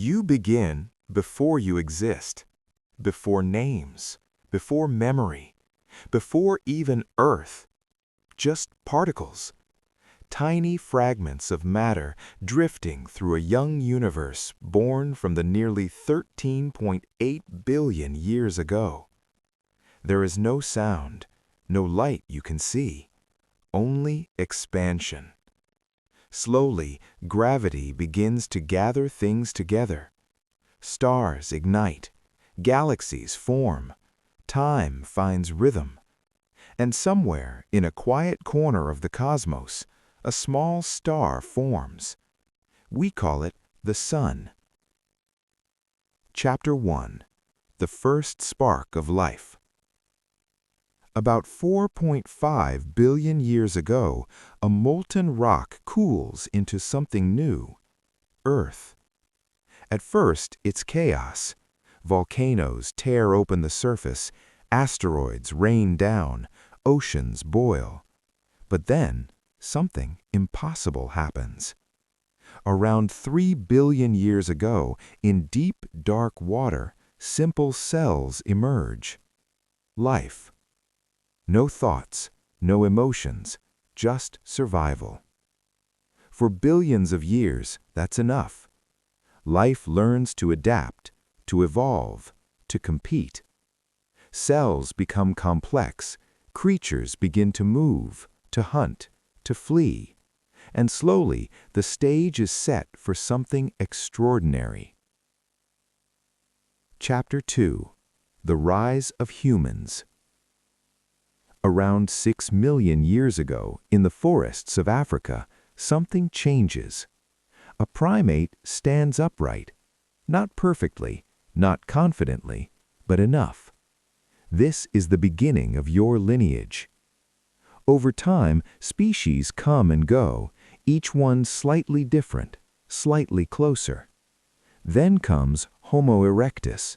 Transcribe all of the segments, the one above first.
You begin before you exist, before names, before memory, before even Earth. Just particles, tiny fragments of matter drifting through a young universe born from the nearly 13.8 billion years ago. There is no sound, no light you can see, only expansion. Slowly, gravity begins to gather things together. Stars ignite, galaxies form, time finds rhythm. And somewhere in a quiet corner of the cosmos, a small star forms. We call it the Sun. Chapter 1. The First Spark of Life. About 4.5 billion years ago, a molten rock cools into something new, Earth. At first, it's chaos. Volcanoes tear open the surface, asteroids rain down, oceans boil. But then, something impossible happens. Around 3 billion years ago, in deep, dark water, simple cells emerge. Life. No thoughts, no emotions, just survival. For billions of years, that's enough. Life learns to adapt, to evolve, to compete. Cells become complex, creatures begin to move, to hunt, to flee, and slowly the stage is set for something extraordinary. Chapter 2. The Rise of Humans. Around 6 million years ago, in the forests of Africa, something changes. A primate stands upright, not perfectly, not confidently, but enough. This is the beginning of your lineage. Over time, species come and go, each one slightly different, slightly closer. Then comes Homo erectus.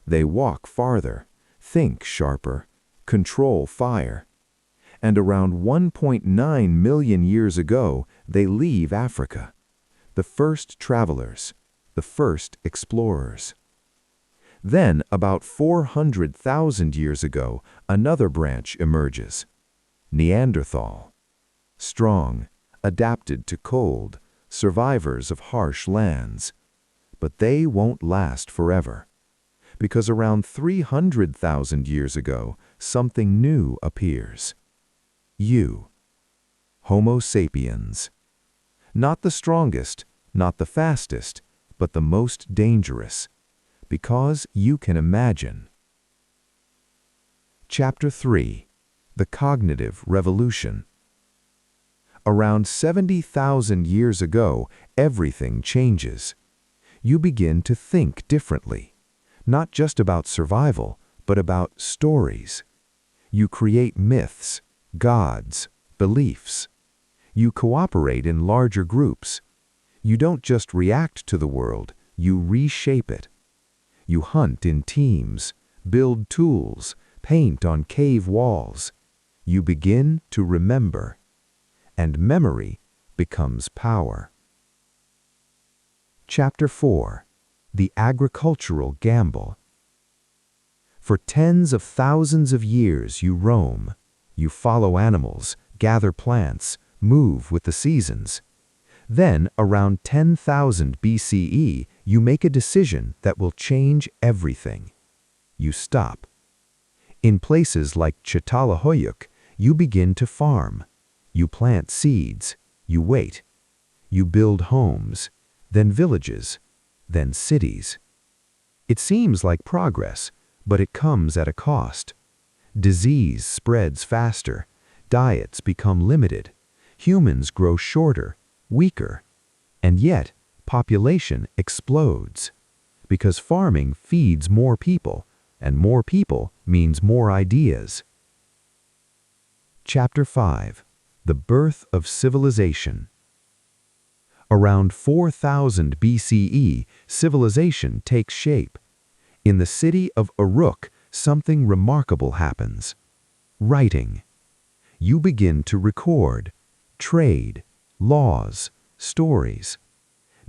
They walk farther, think sharper, control fire. And around 1.9 million years ago, they leave Africa. The first travelers, the first explorers. Then, about 400,000 years ago, another branch emerges. Neanderthal. Strong, adapted to cold, survivors of harsh lands. But they won't last forever. Because around 300,000 years ago, something new appears. You. Homo sapiens. Not the strongest, not the fastest, but the most dangerous. Because you can imagine. Chapter 3. The Cognitive Revolution. Around 70,000 years ago, everything changes. You begin to think differently. Not just about survival, but about stories. You create myths, gods, beliefs. You cooperate in larger groups. You don't just react to the world, you reshape it. You hunt in teams, build tools, paint on cave walls. You begin to remember. And memory becomes power. Chapter 4. The Agricultural Gamble. For tens of thousands of years you roam. You follow animals, gather plants, move with the seasons. Then, around 10,000 BCE, you make a decision that will change everything. You stop. In places like Çatalhöyük, you begin to farm. You plant seeds. You wait. You build homes, then villages, then cities. It seems like progress, but it comes at a cost. Disease spreads faster. Diets become limited. Humans grow shorter, weaker. And yet, population explodes. Because farming feeds more people, and more people means more ideas. Chapter 5. The Birth of Civilization. Around 4000 BCE, civilization takes shape. In the city of Uruk, something remarkable happens. Writing. You begin to record, trade, laws, stories.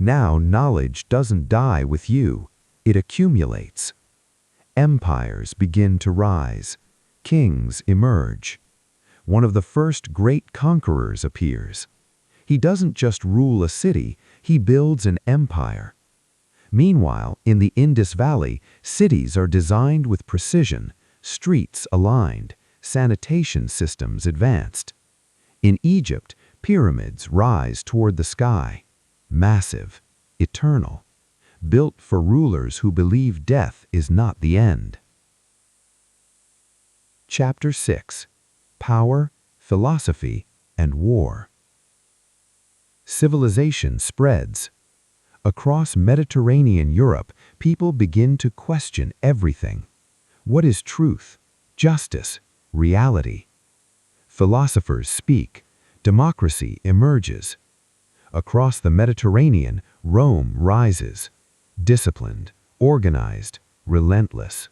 Now knowledge doesn't die with you, it accumulates. Empires begin to rise. Kings emerge. One of the first great conquerors appears. He doesn't just rule a city, he builds an empire. Meanwhile, in the Indus Valley, cities are designed with precision, streets aligned, sanitation systems advanced. In Egypt, pyramids rise toward the sky, massive, eternal, built for rulers who believe death is not the end. Chapter 6: Power, Philosophy, and War. Civilization spreads. Across Mediterranean Europe, people begin to question everything. What is truth, justice, reality? Philosophers speak. Democracy emerges. Across the Mediterranean, Rome rises. Disciplined, organized, relentless.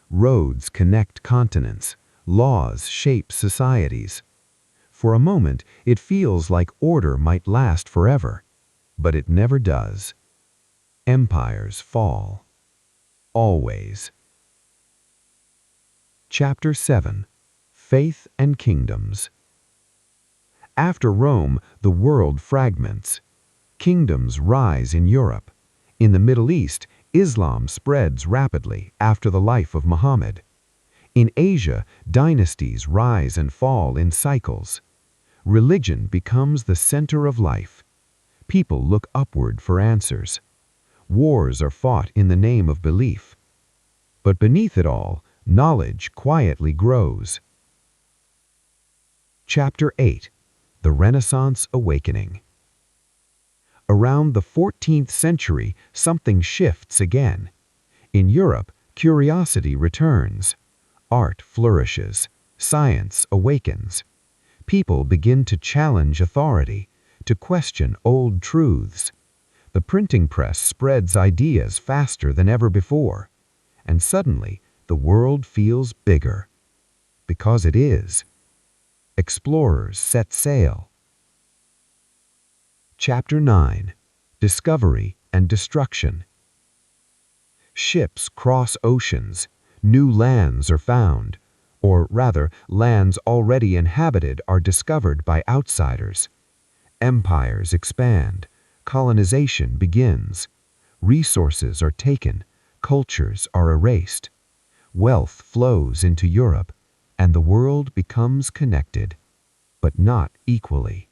Roads connect continents. Laws shape societies. For a moment, it feels like order might last forever. But it never does. Empires fall. Always. Chapter 7: Faith and Kingdoms. After Rome, the world fragments. Kingdoms rise in Europe. In the Middle East, Islam spreads rapidly after the life of Muhammad. In Asia, dynasties rise and fall in cycles. Religion becomes the center of life. People look upward for answers. Wars are fought in the name of belief. But beneath it all, knowledge quietly grows. Chapter 8: The Renaissance Awakening. Around the 14th century, something shifts again. In Europe, curiosity returns. Art flourishes. Science awakens. People begin to challenge authority, to question old truths. The printing press spreads ideas faster than ever before. And suddenly, the world feels bigger. Because it is. Explorers set sail. Chapter 9: Discovery and Destruction. Ships cross oceans. New lands are found. Or rather, lands already inhabited are discovered by outsiders. Empires expand. Colonization begins. Resources are taken. Cultures are erased. Wealth flows into Europe, and the world becomes connected, but not equally.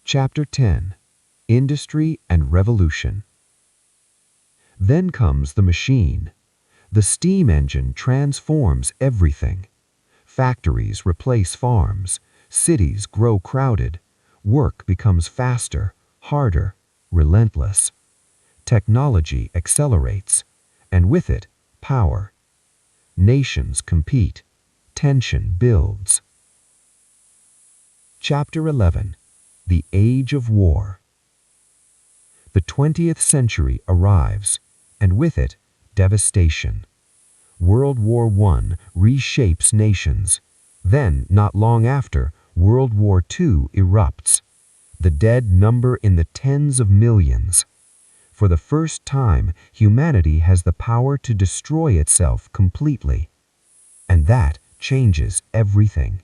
Chapter 10: Industry and Revolution. Then comes the machine. The steam engine transforms everything. Factories replace farms. Cities grow crowded. Work becomes faster, harder, relentless. Technology accelerates, and with it, power. Nations compete. Tension builds. Chapter 11: The Age of War. The 20th century arrives, and with it, devastation. World War I reshapes nations. Then, not long after, World War II erupts. The dead number in the tens of millions. For the first time, humanity has the power to destroy itself completely. And that changes everything.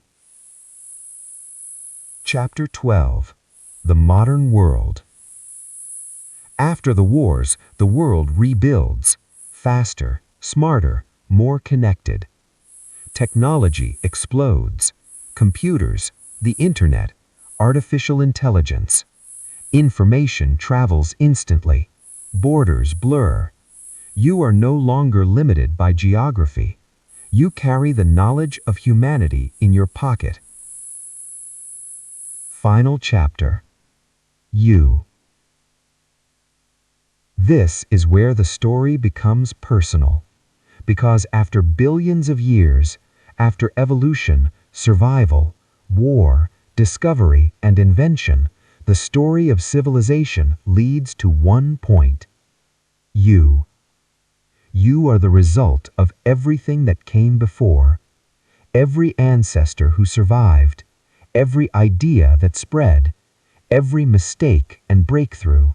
Chapter 12: The Modern World. After the wars, the world rebuilds. Faster, smarter, more connected. Technology explodes. Computers, the internet, artificial intelligence. Information travels instantly. Borders blur. You are no longer limited by geography. You carry the knowledge of humanity in your pocket. Final chapter. You. This is where the story becomes personal. Because after billions of years, after evolution, survival, war, discovery, and invention, the story of civilization leads to one point. You. You are the result of everything that came before. Every ancestor who survived. Every idea that spread. every mistake and breakthrough.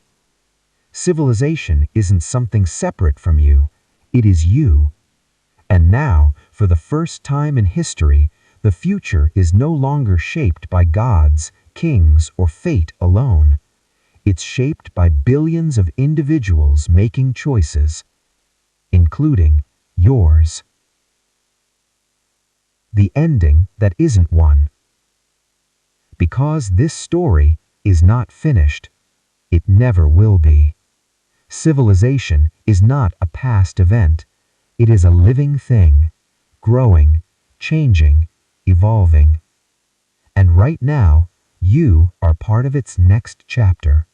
Civilization isn't something separate from you, it is you. And now, for the first time in history, the future is no longer shaped by gods, kings, or fate alone. It's shaped by billions of individuals making choices, including yours. The ending that isn't one. Because this story is not finished, it never will be. Civilization is not a past event. It is a living thing, growing, changing, evolving. And right now, you are part of its next chapter.